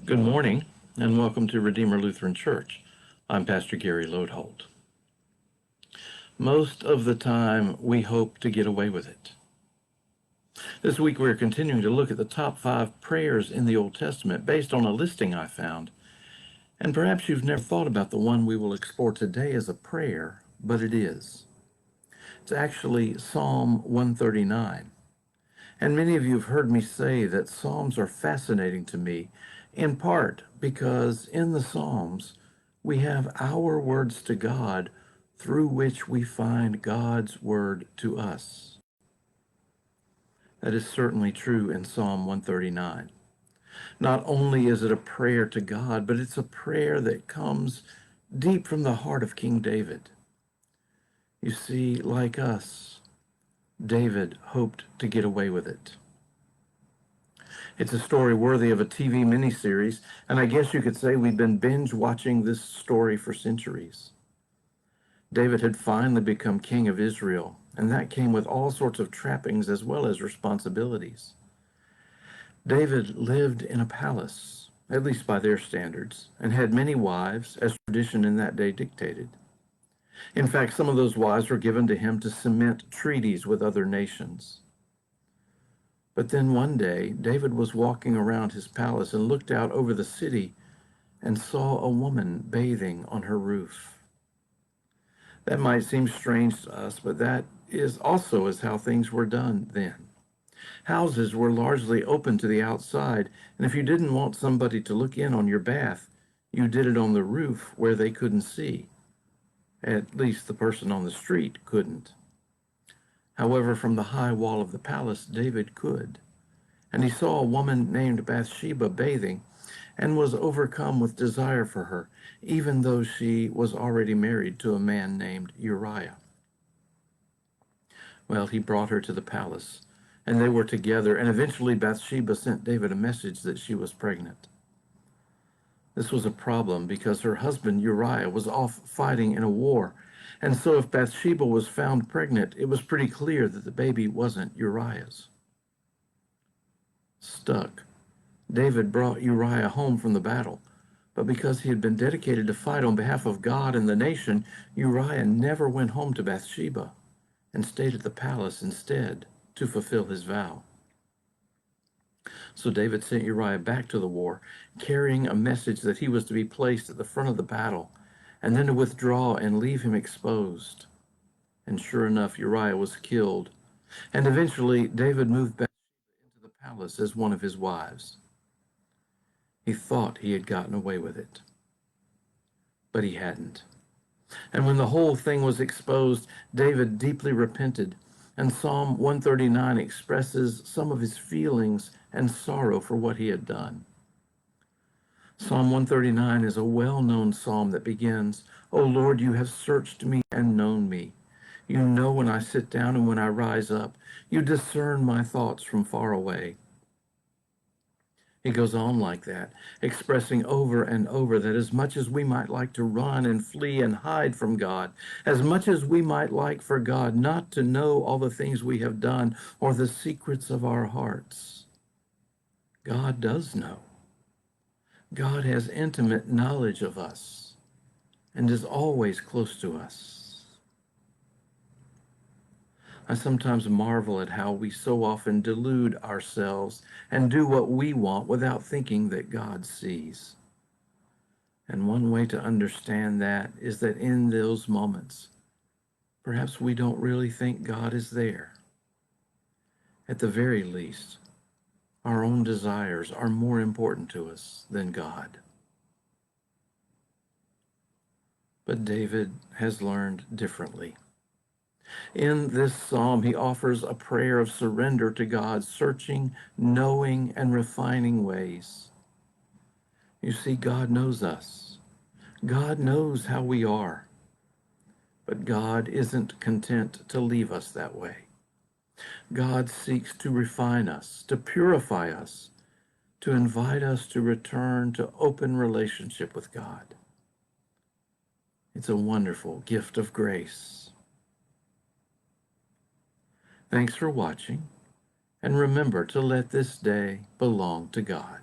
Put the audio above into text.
Good morning, and welcome to Redeemer Lutheran Church. I'm Pastor Gary Lodeholt. Most of the time, we hope to get away with it. This week, we're continuing to look at the top 5 prayers in the Old Testament based on a listing I found. And perhaps you've never thought about the one we will explore today as a prayer, but it is. It's actually Psalm 139. And many of you have heard me say that Psalms are fascinating to me, in part because in the Psalms, we have our words to God through which we find God's word to us. That is certainly true in Psalm 139. Not only is it a prayer to God, but it's a prayer that comes deep from the heart of King David. You see, like us, David hoped to get away with it. It's a story worthy of a TV miniseries, and I guess you could say we've been binge watching this story for centuries. David had finally become king of Israel, and that came with all sorts of trappings as well as responsibilities. David lived in a palace, at least by their standards, and had many wives, as tradition in that day dictated. In fact, some of those wives were given to him to cement treaties with other nations. But then one day, David was walking around his palace and looked out over the city and saw a woman bathing on her roof. That might seem strange to us, but that is also as how things were done then. Houses were largely open to the outside, and if you didn't want somebody to look in on your bath, you did it on the roof where they couldn't see. At least the person on the street couldn't. However, from the high wall of the palace, David could. And he saw a woman named Bathsheba bathing and was overcome with desire for her, even though she was already married to a man named Uriah. Well, he brought her to the palace, and they were together, and eventually Bathsheba sent David a message that she was pregnant. This was a problem because her husband Uriah was off fighting in a war, and so if Bathsheba was found pregnant, it was pretty clear that the baby wasn't Uriah's. Stuck, David brought Uriah home from the battle, but because he had been dedicated to fight on behalf of God and the nation, Uriah never went home to Bathsheba and stayed at the palace instead to fulfill his vow. So David sent Uriah back to the war, carrying a message that he was to be placed at the front of the battle, and then to withdraw and leave him exposed. And sure enough, Uriah was killed, and eventually David moved back into the palace as one of his wives. He thought he had gotten away with it, but he hadn't. And when the whole thing was exposed, David deeply repented, and Psalm 139 expresses some of his feelings and sorrow for what he had done. Psalm 139 is a well-known psalm that begins, "O Lord, you have searched me and known me. You know when I sit down and when I rise up. You discern my thoughts from far away." He goes on like that, expressing over and over that as much as we might like to run and flee and hide from God, as much as we might like for God not to know all the things we have done or the secrets of our hearts, God does know. God has intimate knowledge of us and is always close to us. I sometimes marvel at how we so often delude ourselves and do what we want without thinking that God sees. And one way to understand that is that in those moments, perhaps we don't really think God is there. At the very least, our own desires are more important to us than God. But David has learned differently. In this psalm, he offers a prayer of surrender to God's searching, knowing, and refining ways. You see, God knows us. God knows how we are. But God isn't content to leave us that way. God seeks to refine us, to purify us, to invite us to return to open relationship with God. It's a wonderful gift of grace. Thanks for watching, and remember to let this day belong to God.